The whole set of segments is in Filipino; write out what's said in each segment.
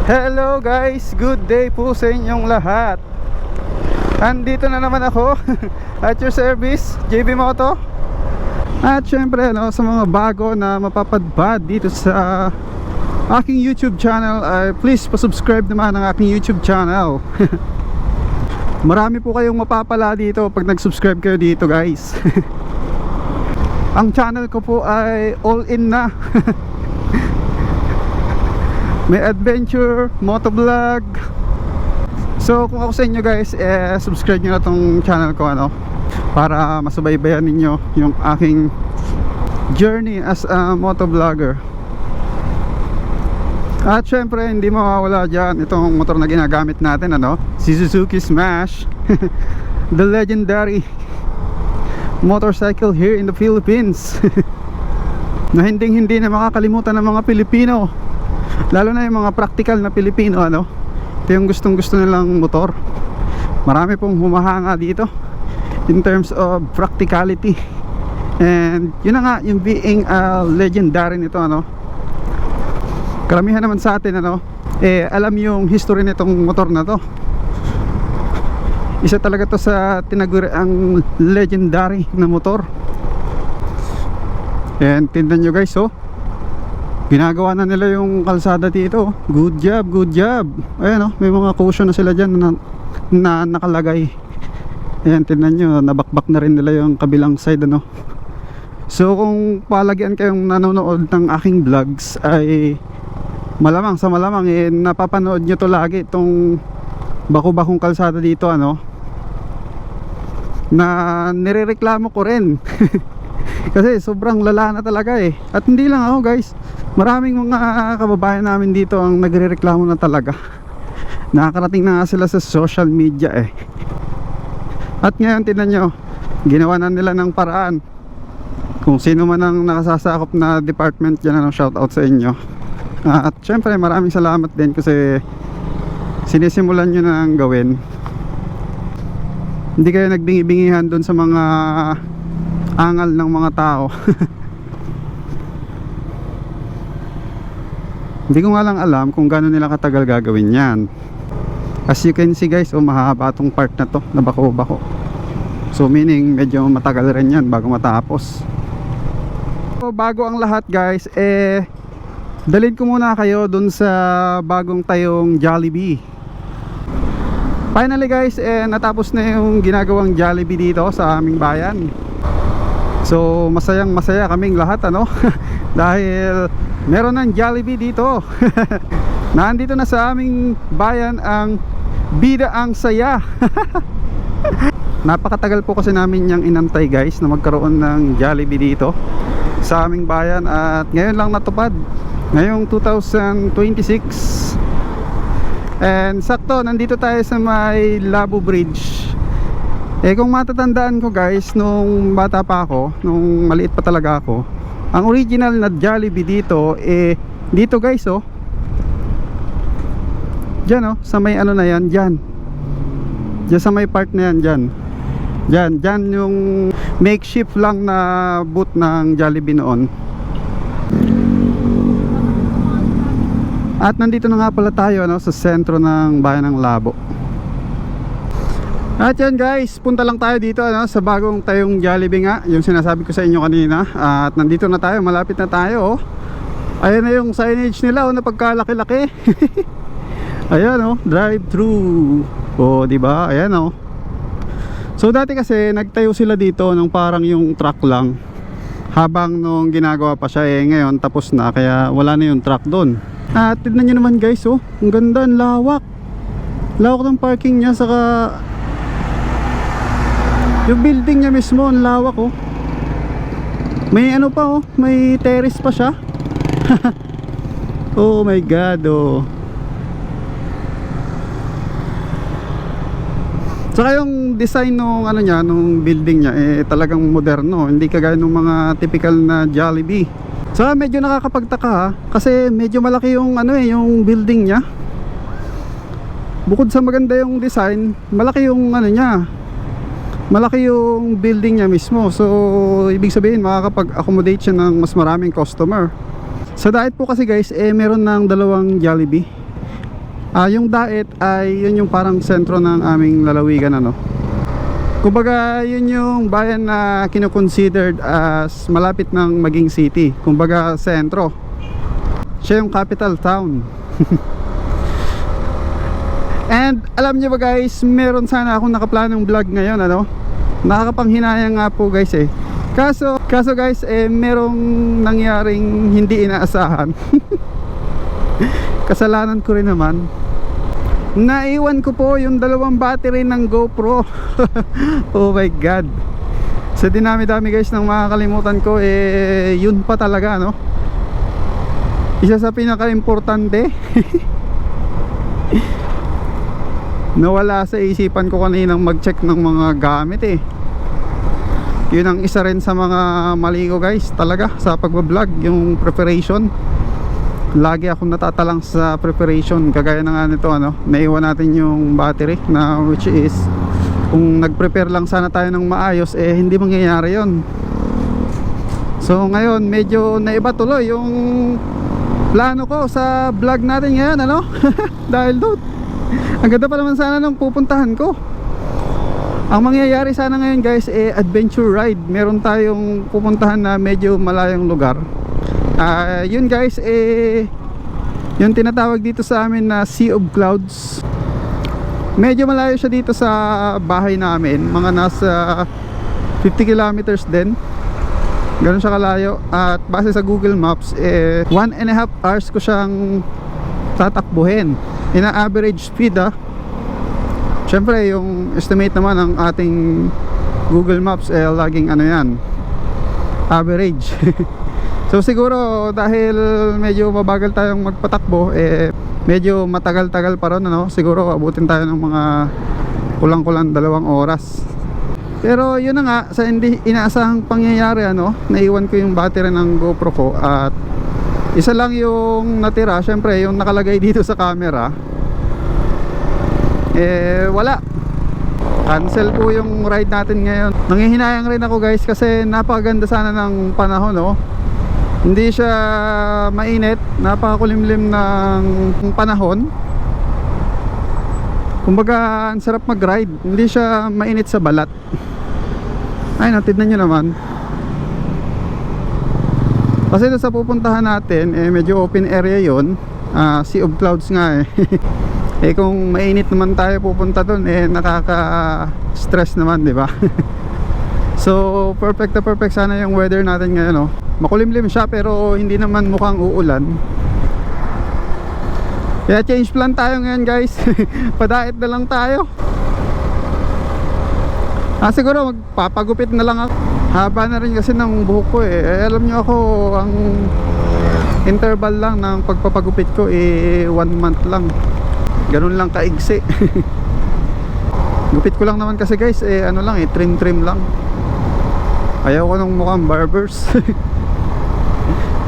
Hello guys, good day po sa inyong lahat. Andito na naman ako at your service, JB Moto. At syempre sa mga bago na mapapadpad dito sa aking YouTube channel, please pa-subscribe naman ang aking YouTube channel. Marami po kayong mapapala dito pag nag-subscribe kayo dito guys. Ang channel ko po ay all in na. May adventure, motovlog. So kung ako sa inyo guys, subscribe nyo na tong channel ko para masubaybayan ninyo yung aking journey as a motovlogger. At syempre hindi mawawala dyan itong motor na ginagamit natin, si Suzuki Smash. The legendary motorcycle here in the Philippines. Na hindi na makakalimutan ng mga Pilipino, lalo na yung mga practical na Pilipino. Ito yung gustong nilang motor. Marami pong humahanga dito in terms of practicality. And yun na nga yung being legendary nito. Karamihan naman sa atin alam yung history nitong motor na to. Isa talaga to sa tinaguri ang legendary na motor. And tingnan nyo guys, ginagawa na nila yung kalsada dito. Good job, good job. Ayan may mga cushion na sila dyan na nakalagay. Ayan, tingnan nyo, nabakbak na rin nila yung kabilang side So kung palagian kayong nanonood ng aking vlogs, ay malamang napapanood nyo to lagi, itong bako-bakong kalsada dito na nirereklamo ko rin. Kasi sobrang lala na talaga At hindi lang ako guys, maraming mga kababayan namin dito ang nagrereklamo na talaga. Nakakarating na nga sila sa social media At ngayon tingnan nyo, ginawa na nila ng paraan. Kung sino man ang nakasasakop na department dyan, shoutout sa inyo. At syempre maraming salamat din kasi sinisimulan nyo na ang gawin. Hindi kayo nagbingi-bingihan dun sa mga angal ng mga tao. Hindi ko nga lang alam kung gano'n nila katagal gagawin yan. As you can see guys, mahaba tong part na to na bako-bako. So meaning medyo matagal rin yan bago matapos. So bago ang lahat guys, dalhin ko muna kayo dun sa bagong tayong Jollibee. Finally guys, natapos na yung ginagawang Jollibee dito sa aming bayan. So masayang masaya kaming lahat dahil meron ng Jollibee dito. Nandito na sa aming bayan ang Bida ang Saya. Napakatagal po kasi namin yung inantay guys na magkaroon ng Jollibee dito sa aming bayan, at ngayon lang natupad, ngayong 2026. And sakto nandito tayo sa may Labo Bridge. Kung matatandaan ko guys, nung bata pa ako, nung maliit pa talaga ako, ang original na Jollibee dito dito guys dyan sa may na yan, dyan sa may part na yan, dyan yung makeshift lang na booth ng Jollibee noon. At nandito na nga pala tayo sa sentro ng bayan ng Labo. At yan guys, punta lang tayo dito sa bagong tayong Jollibee nga, yung sinasabi ko sa inyo kanina. At nandito na tayo, malapit na tayo Ayan na yung signage nila na pagkalaki-laki. Ayan drive-thru. Diba? Ayan So dati kasi nagtayo sila dito ng parang yung truck lang, habang nung ginagawa pa siya ngayon tapos na, kaya wala na yung truck doon. At tignan nyo naman guys ang ganda, ang lawak ng parking niya, saka yung building niya mismo, ang lawak May pa may terrace pa siya. Oh my god Saka yung design nung nung building niya talagang moderno, hindi kagaya ng mga typical na Jollibee. Saka medyo nakakapagtaka kasi medyo malaki yung yung building niya. Bukod sa maganda yung design, malaki yung niya, malaki yung building niya mismo. So ibig sabihin makakapag-accommodate siya ng mas maraming customer. Sa diet po kasi guys meron ng dalawang Jollibee. Yung Daet ay yun yung parang sentro ng aming lalawigan, ano. Kumbaga yun yung bayan na kino-considered as malapit ng maging city. Kumbaga sentro. Siya yung capital town. And alam niyo ba guys, meron sana akong nakaplanong vlog ngayon, ano. Nakakapanghinayang nga po guys eh. Kaso guys, merong nangyaring hindi inaasahan. Kasalanan ko rin naman. Naiwan ko po yung 2 battery ng GoPro. Oh my god. Sa dinami-dami guys ng makakalimutan ko, yun pa talaga, no? Isa sa pinaka-importante. Nawala sa isipan ko kaninang mag-check ng mga gamit eh. Yun ang isa rin sa mga mali ko guys, talaga sa pagbablog, yung preparation. Lagi akong natatalang sa preparation. Kagaya na nga nito, ano, naiwan natin yung battery na which is kung nag-prepare lang sana tayo ng maayos, hindi mangyayari yon. So ngayon medyo naiba tuloy yung plano ko sa vlog natin ngayon, ano. Dahil doon, ang ganda pa naman sana ng pupuntahan ko. Ang mangyayari sana ngayon guys, adventure ride. Meron tayong pupuntahan na medyo malayong lugar. Yun guys, yung tinatawag dito sa amin na Sea of Clouds. Medyo malayo siya dito sa bahay namin. Mga nasa 50 kilometers din. Ganun siya kalayo. At base sa Google Maps, 1.5 hours ko siyang tatakbuhin. Ina-average speed Siyempre yung estimate naman ng ating Google Maps laging ano yan, average. So siguro dahil medyo mabagal tayong magpatakbo, medyo matagal-tagal pa ron, ano? Siguro abutin tayo ng mga kulang-kulang 2 oras. Pero yun na nga, sa hindi inaasahang pangyayari, ano, naiwan ko yung battery ng GoPro ko. At isa lang yung natira, siyempre yung nakalagay dito sa camera, wala. Cancel po yung ride natin ngayon. Nanghihinayang rin ako guys kasi napakaganda sana ng panahon, no? Hindi siya mainit, napakakulimlim ng panahon. Kumbaga ang sarap mag-ride, hindi siya mainit sa balat. Ay, tignan nyo naman. Kasi doon sa pupuntahan natin, medyo open area yon. Sea of Clouds nga kung mainit naman tayo pupunta doon, nakaka-stress naman, di ba? So perfect na perfect sana yung weather natin ngayon, no? Makulimlim siya pero hindi naman mukhang uulan. Kaya change plan tayo ngayon guys. Padait na lang tayo. Siguro magpapagupit na lang ako. Haba na rin kasi ng buhok ko alam nyo ako, ang interval lang ng pagpapagupit ko 1 month lang. Ganun lang kaigsi. Gupit ko lang naman kasi guys, ano lang trim lang. Ayaw ko nung mukhang barbers.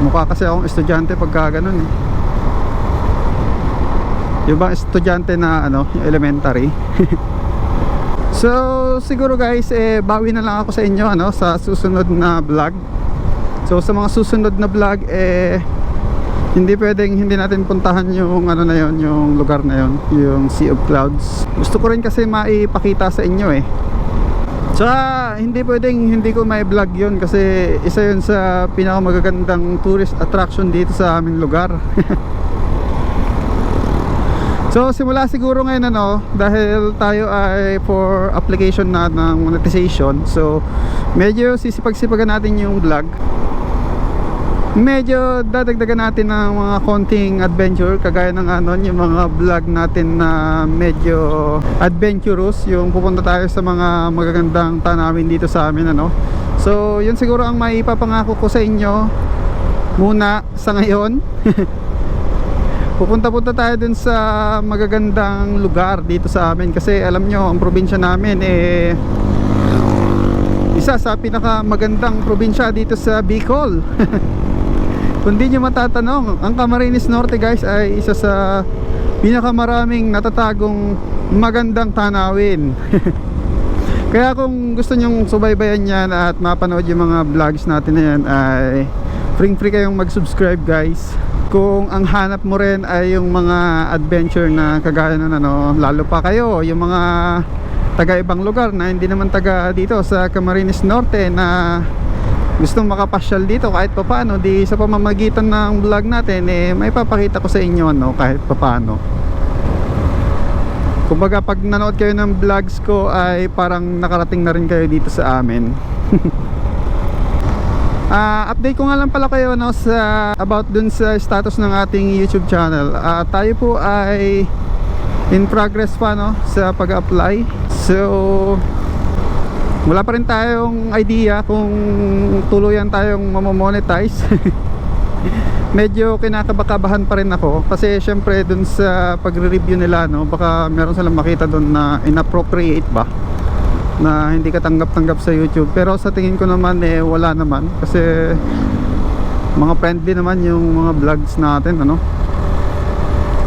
Mukha kasi akong estudyante pagka ganun yung bang estudyante na ano, yung elementary. So siguro guys, bawi na lang ako sa inyo, ano, sa susunod na vlog. So sa mga susunod na vlog, hindi pwedeng hindi natin puntahan yung ano na yon, yung lugar na yon, yung Sea of Clouds. Gusto ko rin kasi maipakita sa inyo Tsaka hindi pwedeng hindi ko may vlog yun kasi isa yun sa pinakamagagandang tourist attraction dito sa aming lugar. So simula siguro ngayon, ano, dahil tayo ay for application na ng monetization, so medyo sisipag-sipagan natin yung vlog. Medyo dadagdagan natin ng mga konting adventure, kagaya ng ano, yung mga vlog natin na medyo adventurous, yung pupunta tayo sa mga magagandang tanawin dito sa amin, ano. So yun siguro ang maipapangako ko sa inyo muna sa ngayon. Pupunta-punta tayo dun sa magagandang lugar dito sa amin kasi alam nyo, ang probinsya namin isa sa pinakamagandang probinsya dito sa Bicol. Kung di nyo matatanong, ang Camarines Norte guys ay isa sa pinakamaraming natatagong magandang tanawin. Kaya kung gusto nyong subaybayan yan at mapanood yung mga vlogs natin na yan, ay free kayong mag-subscribe guys. kung ang hanap mo rin ay yung mga adventure na kagaya ng ano, lalo pa kayo yung mga taga ibang lugar na hindi naman taga dito sa Camarines Norte na gustong makapasyal dito kahit papaano, di sa pamamagitan ng vlog natin may papakita ko sa inyo ano, kahit papaano. Kumbaga pag nanood kayo ng vlogs ko ay parang nakarating na rin kayo dito sa amin. Update ko nga lang pala kayo no, sa about dun sa status ng ating YouTube channel. Tayo po ay in progress pa no, sa pag-apply. So wala pa rin tayong idea kung tuluyan tayong mamomonetize. Medyo kinakabakabahan pa rin ako kasi syempre dun sa pagre-review nila no, baka meron silang makita dun na inappropriate ba, na hindi ka tanggap-tanggap sa YouTube. Pero sa tingin ko naman wala naman kasi mga friendly naman yung mga vlogs natin ano.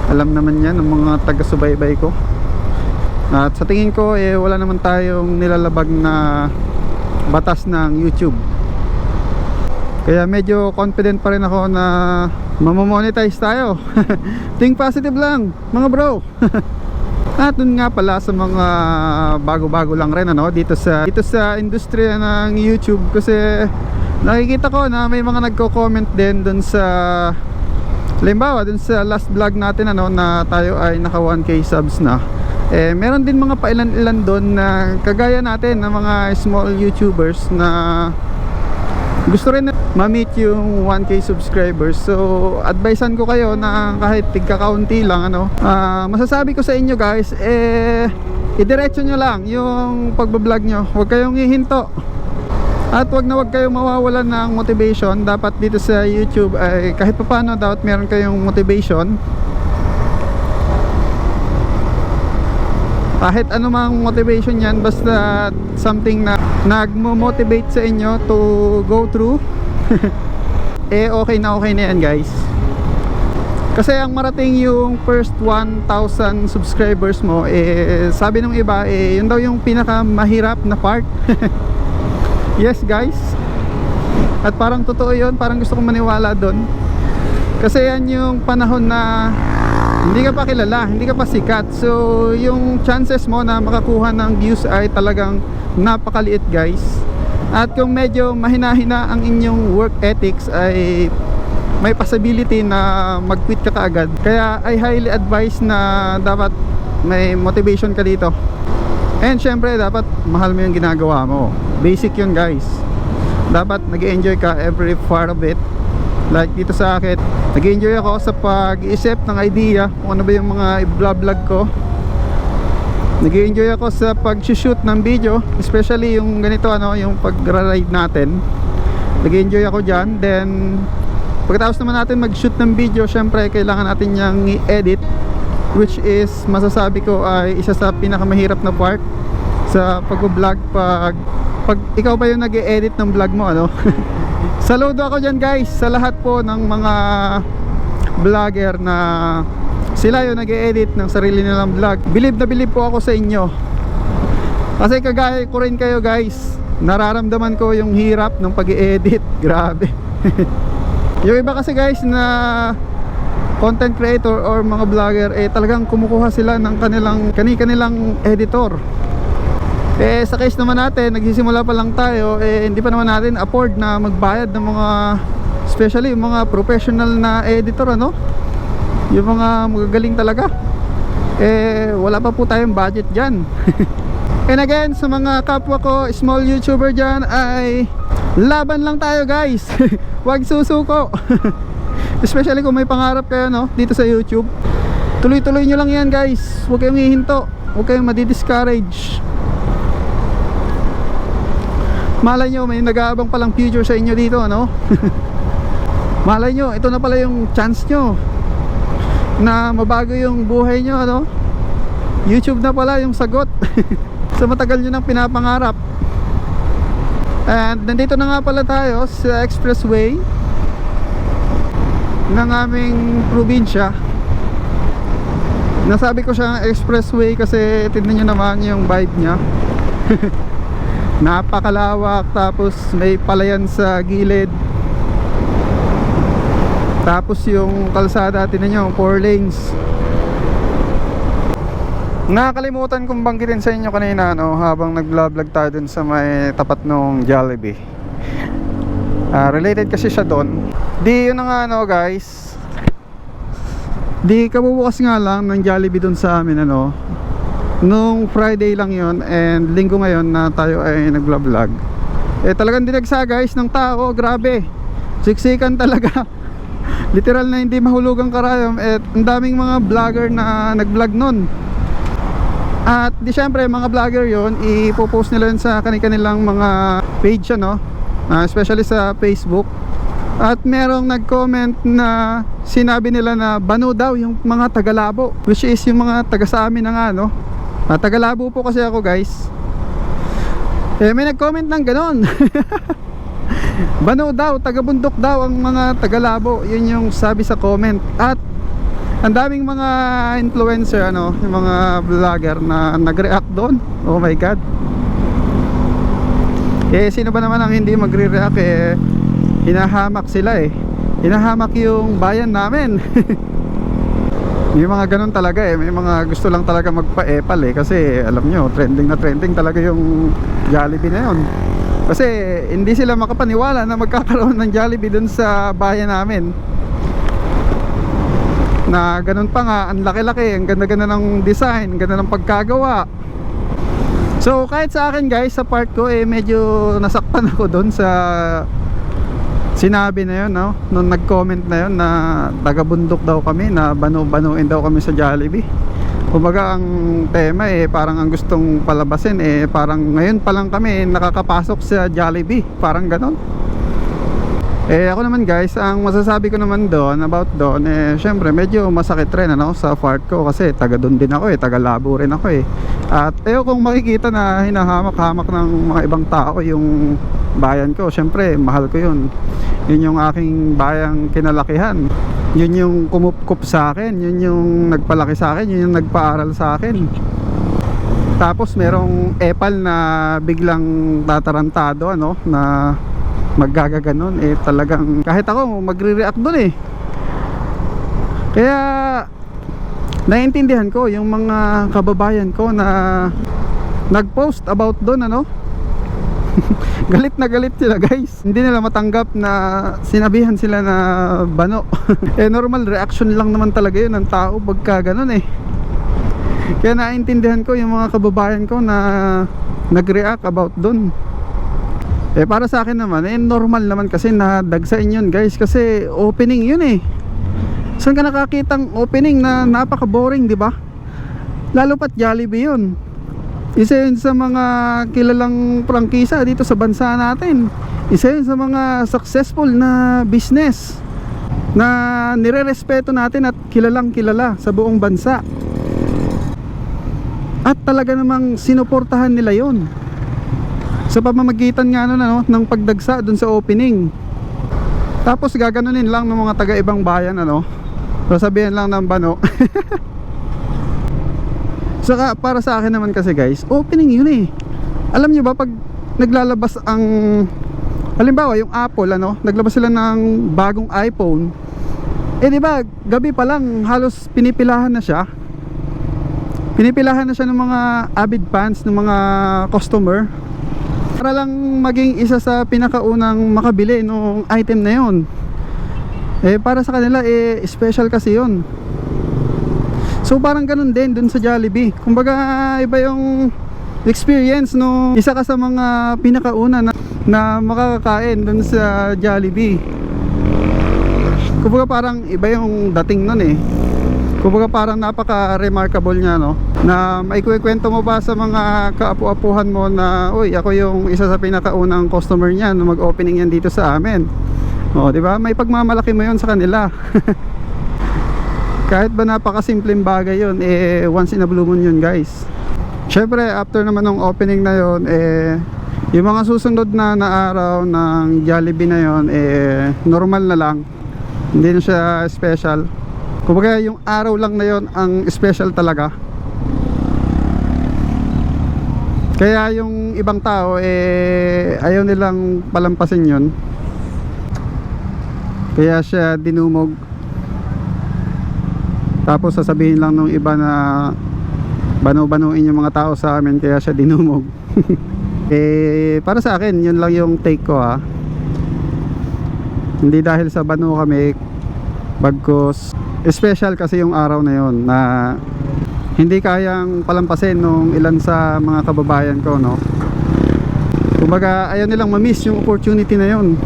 Alam naman yan ng mga taga-subaybay ko. At sa tingin ko wala naman tayong nilalabag na batas ng YouTube. Kaya medyo confident pa rin ako na mamamonetize tayo. Think positive lang mga bro. At dun nga pala sa mga bago-bago lang rin ano, dito sa industriya ng YouTube, kasi nakikita ko na may mga nagko-comment din dun sa, halimbawa dun sa last vlog natin ano, na tayo ay naka 1k subs na. Meron din mga pailan-ilan doon na kagaya natin na mga small YouTubers na gusto rin ma-meet yung 1k subscribers. So advisean ko kayo na kahit tigka-kaunti lang ano, masasabi ko sa inyo guys, idiretso nyo lang yung pagbablog nyo, huwag kayong hihinto. At wag kayong mawawalan ng motivation. Dapat dito sa YouTube ay kahit paano dapat meron kayong motivation. Kahit anumang motivation yan, basta something na nagmo-motivate sa inyo to go through. Okay na yan guys. Kasi ang marating yung first 1,000 subscribers mo, sabi ng iba, yun daw yung pinakamahirap na part. Yes guys. At parang totoo yun, parang gusto kong maniwala doon. Kasi yan yung panahon na hindi ka pa kilala, hindi ka pa sikat. So yung chances mo na makakuha ng views ay talagang napakaliit guys. At kung medyo mahina-hina ang inyong work ethics, ay may possibility na mag-quit ka kaagad. Kaya I highly advise na dapat may motivation ka dito. And syempre dapat mahal mo yung ginagawa mo. Basic yun guys. Dapat nag-enjoy ka every part of it. Like dito sa akin, nag-enjoy ako sa pag-iisip ng idea kung ano ba yung mga i-vlog ko. Nag-enjoy ako sa pag-shoot ng video, especially yung ganito ano, yung pag-ride natin. Nag-enjoy ako dyan. Then pagkatapos naman natin mag-shoot ng video, syempre kailangan natin yung i-edit, which is masasabi ko ay isa sa pinakamahirap na part sa pag-vlog. Pag ikaw ba yung nag-e-edit ng vlog mo ano. Saludo ako dyan guys sa lahat po ng mga vlogger na sila yung nag-e-edit ng sarili nilang vlog. Believe na believe po ako sa inyo, kasi kagaya ko rin kayo guys. Nararamdaman ko yung hirap ng pag-e-edit. Grabe. Yung iba kasi guys na content creator or mga vlogger, talagang kumukuha sila ng kanilang editor. Sa case naman natin, nagsisimula pa lang tayo, hindi pa naman natin afford na magbayad ng mga, especially yung mga professional na editor ano, yung mga magagaling talaga. Wala pa po tayong budget dyan. And again, sa mga kapwa ko small YouTuber dyan, ay laban lang tayo guys. Huwag susuko. Especially kung may pangarap kayo no, dito sa YouTube, tuloy-tuloy nyo lang yan guys. Huwag kayong hihinto, huwag kayong madi-discourage. Malay nyo, may nag-aabang palang future sa inyo dito ano. Malay nyo, ito na pala yung chance nyo na mabago yung buhay nyo ano. YouTube na pala yung sagot sa matagal nyo nang pinapangarap. And nandito na nga pala tayo sa expressway ng aming probinsya. Nasabi ko siyang expressway kasi tignan nyo naman yung vibe nya. Napakalawak, tapos may palayan sa gilid. Tapos yung kalsada, tinan nyo, 4 lanes. Nakakalimutan kong banggitin sa inyo kanina, no, habang nag-vlog tayo dun sa may tapat nung Jollibee. Related kasi siya doon. Di yun na nga, no, guys. Di kabubukas nga lang ng Jollibee dun sa amin, ano. Nung Friday lang yun and linggo ngayon na tayo ay nag-vlog. Talagang dinagsa, guys, ng tao. Grabe. Siksikan talaga. Literal na hindi mahulugang karayom. Ang daming mga vlogger na nag-vlog nun. At di syempre mga vlogger yon, ipopost nila yun sa kanilang mga page, ano, especially sa Facebook. At merong nag-comment na sinabi nila na bano daw yung mga taga-Labo, which is yung mga taga sa amin na nga, no. Taga-Labo po kasi ako, guys. May nag-comment ng ganon. Bano daw, taga-bundok daw ang mga taga-Labo. Yun yung sabi sa comment. At ang daming mga influencer, ano, yung mga vlogger na nag-react doon. Oh my god. Sino ba naman ang hindi magre-react? Hinahamak sila hinahamak yung bayan namin. May mga ganun talaga may mga gusto lang talaga magpa-epal kasi alam nyo, trending na trending talaga yung Jollibee na yun. Kasi hindi sila makapaniwala na magkakaroon ng Jollibee dun sa bayan namin. Na ganun pa nga, ang laki-laki, ang ganda-ganda ng design, ganda ng pagkagawa. So kahit sa akin, guys, sa part ko medyo nasaktan ako doon sa sinabi na yun, no? Nung nag-comment na yun na taga-bundok daw kami, na banu-banuin daw kami sa Jollibee. Kumbaga ang tema parang ang gustong palabasin parang ngayon pa lang kami nakakapasok sa Jollibee, parang ganon. Ako naman, guys, ang masasabi ko naman doon, about doon, syempre medyo masakit rin, ano, sa part ko kasi taga doon din ako taga Labo rin ako At kung makikita na hinahamak-hamak ng mga ibang tao yung bayan ko, syempre mahal ko yun. Yun yung aking bayang kinalakihan. Yun yung kumupkup sa akin, yun yung nagpalaki sa akin, yun yung nagpaaral sa akin. Tapos merong epal na biglang tatarantado, ano, na maggagaganon, talagang kahit ako magre-react doon Kaya naiintindihan ko yung mga kababayan ko na nag-post about doon, ano. Galit na galit sila, guys. Hindi nila matanggap na sinabihan sila na bano. Normal reaction lang naman talaga yun ng tao pagka ganon Kaya naiintindihan ko yung mga kababayan ko na nag-react about doon. Para sa akin naman, normal naman kasi na dagsain yun, guys. Kasi opening yun Saan ka nakakitang opening na napaka-boring, di ba? Lalo pat Jollibee yun. Isa yun sa mga kilalang prangkisa dito sa bansa natin. Isa yun sa mga successful na business na nire-respeto natin at kilalang kilala sa buong bansa. At talaga namang sinuportahan nila yun sa pamamagitan nga nun, ano, ng pagdagsa dun sa opening. Tapos gaganunin lang ng mga taga-ibang bayan, ano, sasabihin lang ng bano. Saka para sa akin naman kasi, guys, opening yun Alam nyo ba, pag naglalabas ang, halimbawa yung Apple, ano, naglabas sila ng bagong iPhone, di ba, gabi pa lang halos pinipilahan na siya. Pinipilahan na siya ng mga avid fans, ng mga customer, para lang maging isa sa pinakaunang makabili ng item na yun. Para sa kanila special kasi yun. So parang ganun din dun sa Jollibee. Kumbaga iba yung experience no, isa ka sa mga pinakauna na makakakain dun sa Jollibee. Kumbaga parang iba yung dating nun Kumbaga parang napaka-remarkable niya, no, na maikukwento mo pa sa mga kaapu-apuhan mo na, uy, ako yung isa sa pinakaunang customer niya na mag-opening yan dito sa amin. Di ba? May pagmamalaki mo yun sa kanila. Kahit ba napakasimpleng bagay yun, once in a blue moon yun, guys. Syempre, after naman ng opening na yun, yung mga susunod na araw ng Jollibee na yun, normal na lang. Hindi na siya special. Kumbaga yung araw lang na yon ang special talaga. Kaya yung ibang tao ayaw nilang palampasin yun. kaya siya dinumog. Tapos sasabihin lang nung iba na banu-banuin yung mga tao sa amin, kaya siya dinumog. Para sa akin yun lang yung take ko, hindi dahil sa banu kami, bagkus special kasi yung araw na yon na hindi kayang palampasin nung ilan sa mga kababayan ko, no? Kumbaga ayaw nilang ma-miss yung opportunity na yon.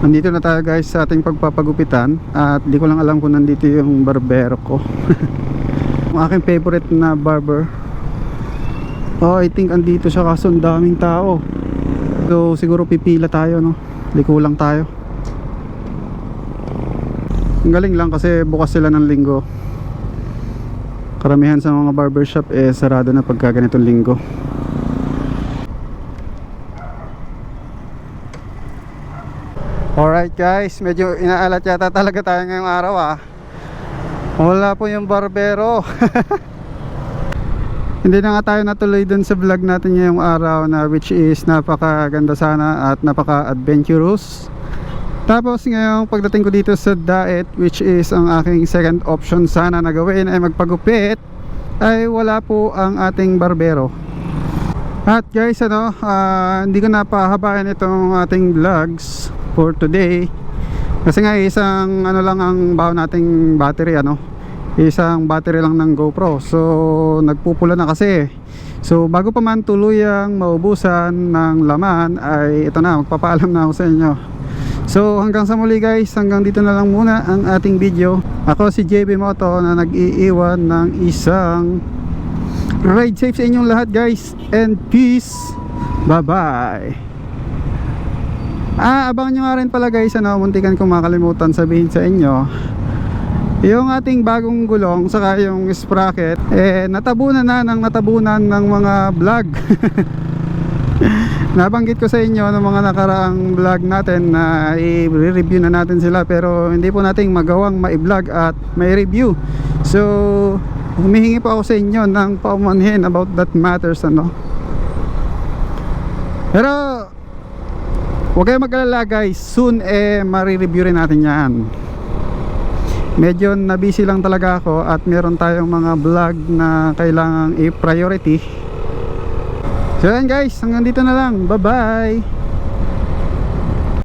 Nandito na tayo guys sa ating pagpapagupitan, at di ko lang alam kung nandito yung barbero ko. Ang aking favorite na barber. I think andito siya, kaso ang daming tao. So siguro pipila tayo, no? Liko lang tayo. Ang galing lang kasi bukas sila ng linggo. Karamihan sa mga barbershop sarado na pagka ganitong linggo. Alright guys, medyo inaalat yata talaga tayo ngayong araw, Wala po yung barbero. Hindi na nga tayo natuloy dun sa vlog natin ngayong araw, na which is napakaganda sana at napaka-adventurous. Tapos ngayong pagdating ko dito sa Daet, which is ang aking second option sana na gawin ay magpagupit, ay wala po ang ating barbero. At guys, hindi ko napahabain itong ating vlogs for today kasi nga isang lang ang baon nating battery, isang battery lang ng GoPro. So nagpupula na kasi. So bago pa man tuluyang maubusan ng laman, ay ito na, magpapaalam na ako sa inyo. So hanggang sa muli guys, hanggang dito na lang muna ang ating video. Ako si JB Moto na nag-iiwan ng isang ride safe sa inyong lahat guys, and peace. Bye bye. Abangan nyo nga rin pala guys, muntikan kong makalimutan sabihin sa inyo, yung ating bagong gulong saka yung sprocket natabunan ng mga vlog. Nabanggit ko sa inyo ng mga nakaraang vlog natin na i-review na natin sila, pero hindi po natin magawang ma-vlog at ma-review. So humihingi po ako sa inyo ng paumanhin about that matters, Pero huwag kayong mag-alala guys, soon ma-review rin natin yan. Medyo na-busy lang talaga ako at meron tayong mga vlog na kailangang i-priority. So yan guys, hanggang dito na lang. Bye bye.